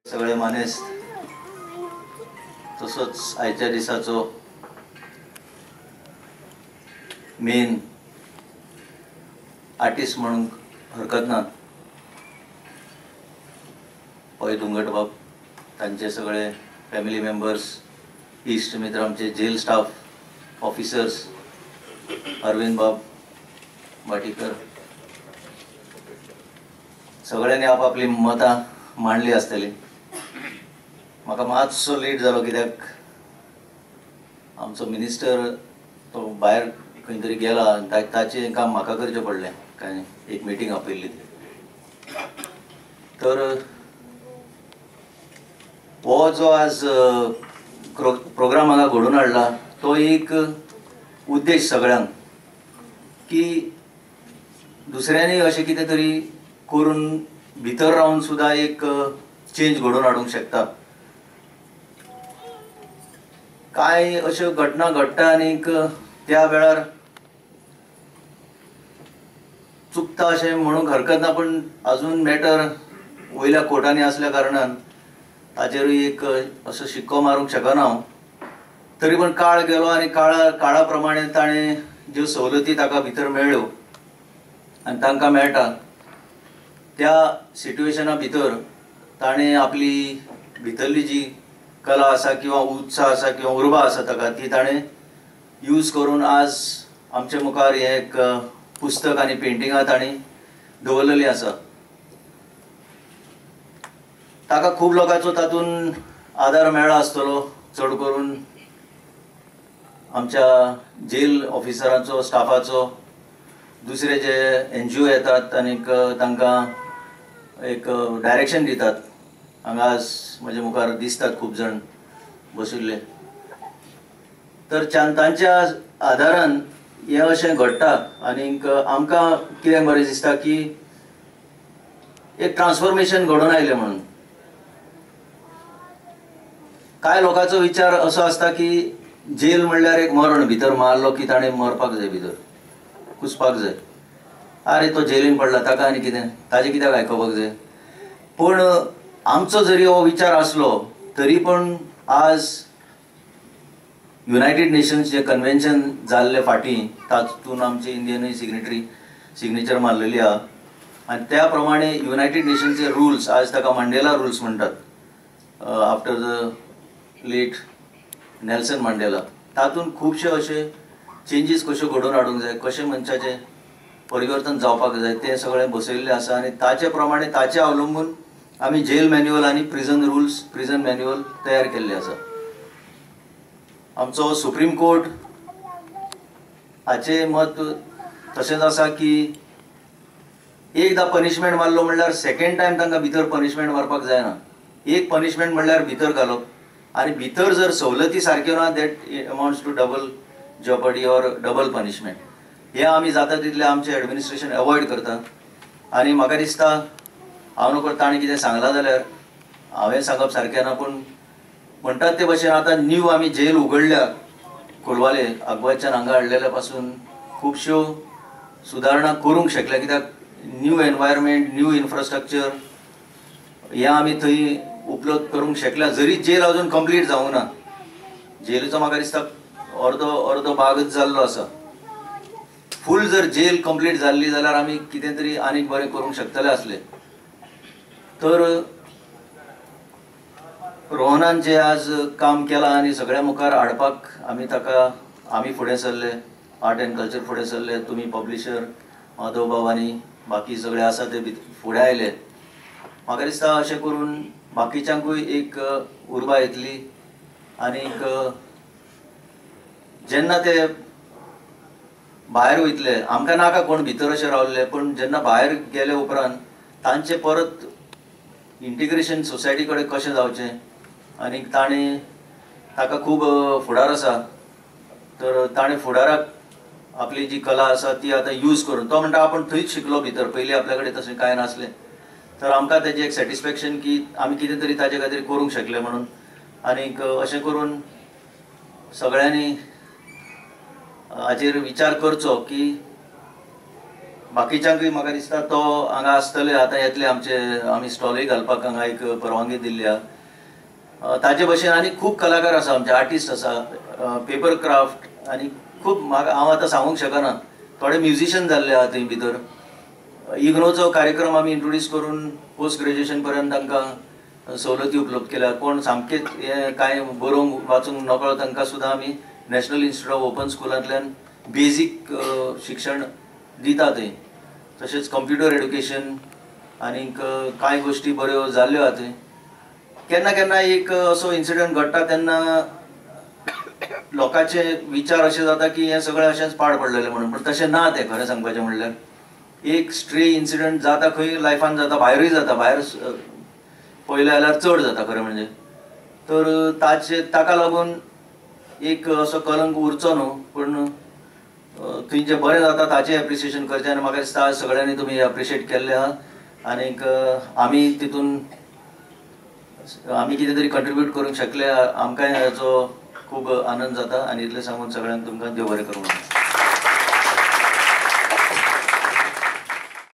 सगळे मानेस्त तसोच आयच्या दिसाचो मेन आर्टिस्ट म्हणून हरकत ना पै दुंगट बाब, तांचे सगळे फॅमिली मेंबर्स, इश्ट मित्र, आमचे जेल स्टाफ ऑफिसर्स, अरविंद बाब भाटीकर, सगळ्यांनी आपापली मतां मांडली आसतली. म्हाका मातसो लेट जालो कित्याक आमचो मिनिस्टर तो भायर खंय तरी गेला आनी ताचें काम म्हाका करचें पडलें. काय एक मिटींग आपयल्ली तर हो जो आज प्रोग्राम हांगा घडोवन हाडला तो एक उद्देश सगळ्यांक की दुसऱ्यांनी अशें कितें तरी करून भितर रावन सुद्धा एक चेंज घडोवन हाडूंक शकता. काय अश्यो घटना घडटा आनीक त्या वेळार चुकता अशें म्हणूंक हरकत ना, पण अजून मॅटर वयल्या कोर्टांनी आसल्या कारणान ताचेरूय एक असो शिक्को मारूंक शकना हांव. तरी पण काळ गेलो आनी काळा प्रमाणे ताणें ज्यो सवलती ताका भितर मेळ्ळ्यो आनी तांकां मेळटा त्या सिट्युएशना भितर ताणें आपली भितरली जी कला आसा किंवा उत्साह आसा किंवा उर्बा आसा ताका ती ताणें यूज करून आज आमचे मुखार हें एक पुस्तक आनी पेंटिंगां ताणें दवरलेली आसा. ताका खूब लोकांचो तातूंत आदार मेळ्ळो आसतलो, चड करून आमच्या जेल ऑफिसरांचो, स्टाफाचो, दुसरे जे NGO येतात आनीक तांकां एक डायरेक्शन दितात. हांगा आज म्हजे मुखार दिसतात खूब जाण बशिल्ले, तर तांच्या आदारान हें अशें घडटा. आनीक आमकां कितें बरें दिसता की एक ट्रान्सफॉर्मेशन घडोवन आयलें म्हणून. कांय लोकांचो विचार असो आसता की जेल म्हणल्यार एक मरण, भितर मारलो की ताणें मरपाक जाय, भितर कुसपाक जाय. अरे तो जेलीन पडला ताका आनी कितें, ताजें कित्याक आयकपाक जाय. पूण आमचो जरी हो विचार आसलो तरी पण आज युनायटेड नेशन्स जे कन्वेन्शन जाल्ले फाटीं तातूंत आमची इंडियनूय सिग्नेचर मारलेली आहा आनी त्या प्रमाणे युनायटेड नेशन्सचे रुल्स, आज ताका मंडेला रुल्स म्हणटात, आफ्टर द लेट नेल्सन मंडेला, तातूंत खुबशे अशे चेंजीस कश्यो घडोवन हाडूंक जाय, कशें मनशाचें परिवर्तन जावपाक जाय तें सगळें बसयल्लें आसा. आनी ताचे प्रमाणे ताचे अवलंबून आमी जेल मॅन्युअल आनी प्रिझन रुल्स, प्रिझन मॅन्युअल तयार केल्ले आसा. आमचो सुप्रीम कोर्ट हाचें मत तशेंच आसा की एकदां पनिशमेंट मारलो म्हणल्यार सेकंड टायम तांकां भितर पनिशमेंट मारपाक जायना. एक पनिशमेंट म्हणल्यार भितर घालप, आनी भितर जर सवलती सारक्यो ना that amounts to double jeopardy or double punishment. हें आमी जाता तितलें आमचें एडमिनिस्ट्रेशन अवॉयड करता. आनी म्हाका दिसता हांव नकळो ताणें कितें सांगलां जाल्यार हांवें सांगप सारकें ना, पूण म्हणटात ते भशेन आतां न्यू आमी जेल उगडल्या कोलवाले आगवादच्यान हांगा हाडलेल्या पासून खुबश्यो सुदारणा करूंक शकल्या, कित्याक न्यू एनवायरमेंट, न्यू इन्फ्रास्ट्रक्चर हें आमी थंय उपलब्ध करूंक शकल्या. जरी जेल अजून कंप्लीट जावंक ना, जेलीचो म्हाका दिसता अर्दो भागच जाल्लो आसा. फूल जर जेल कंप्लीट जाल्ली जाल्यार आमी कितें तरी आनीक बरें करूंक शकतले आसले. तर रोहनान जे आज काम केलां आनी सगळ्या मुखार हाडपाक आमी फुडें सरले, आर्ट एंड कल्चर फुडें सरले, तुमी पब्लिशर माधव बाब आनी बाकी सगळे आसा ते फुडें आयले. म्हाका दिसता अशें करून बाकीच्यांकूय एक उर्बा येतली. आनीक जेन्ना ते भायर वयतले, आमकां नाका कोण भितर अशें रावल्ले, पण जेन्ना भायर गेले उपरांत तांचें परत इंटिग्रेशन सोसायटी कडेन कशें जावचें. आनीक ताका खूब फुडार आसा, तर ताणें फुडाराक आपली जी कला आसा ती आतां यूज करून, तो म्हणटा आपूण थंयच शिकलो भितर, पयलीं आपल्या कडेन तशें कांय नासलें. तर आमकां तेजें एक सॅटिस्फॅक्शन की आमी कितें तरी ताचे खातीर करूंक शकले म्हणून. आनीक अशें करून सगळ्यांनी हाचेर विचार करचो की बाकीच्यांकूय म्हाका दिसता तो हांगा आसतले आतां येतले आमी स्टॉलूय घालपाक हांगा एक परवानगी दिल्ली आहा. ताजे भशेन आनी खूब कलाकार आसा, आमचे आर्टिस्ट आसा, पेपर क्राफ्ट आनी खूब हांव आतां सांगूंक शकना. थोडे म्युजिशियन जाल्ले आहा थंय भितर. इग्नोचो कार्यक्रम आमी इंट्रोड्यूस करून पोस्ट ग्रॅज्युएशन पर्यंत तांकां सवलती उपलब्ध केल्या. कोण सामकेच हे कांय बरोवंक वाचूंक नकळो तांकां सुद्दां आमी नॅशनल इन्स्टिट्यूट ऑफ ओपन स्कुलांतल्यान बेजीक शिक्षण दिता थंय. तशेंच कंप्युटर एड्युकेशन आनीक कांय गोश्टी बऱ्यो जाल्ल्यो आहा थंय. केन्ना केन्ना एक असो इन्सिडंट घडटा तेन्ना लोकांचे विचार अशे जाता की हें सगळें अशेंच पाड पडलेलें म्हणून, पण तशें ना. तें खरें सांगपाचें म्हणल्यार एक स्ट्रे इन्सिडंट जाता खंय लायफान जाता, भायरूय जाता, भायर पळयलें जाल्यार चड जाता खरें म्हणजे. तर ताका लागून एक असो कलंक उरचो न्हू, पण थंय जें बरें जाता ताचें एप्रिसिएशन करचें. आनी म्हाका दिसता सगळ्यांनी तुमी एप्रिशिएट केल्लें आहा. आनीक आमी तितून आमी कितें तरी कंट्रिब्यूट करूंक शकले, आमकांय हाचो खूब आनंद जाता. आनी इतलें सांगून सगळ्यांक तुमकां देव बरें करूं.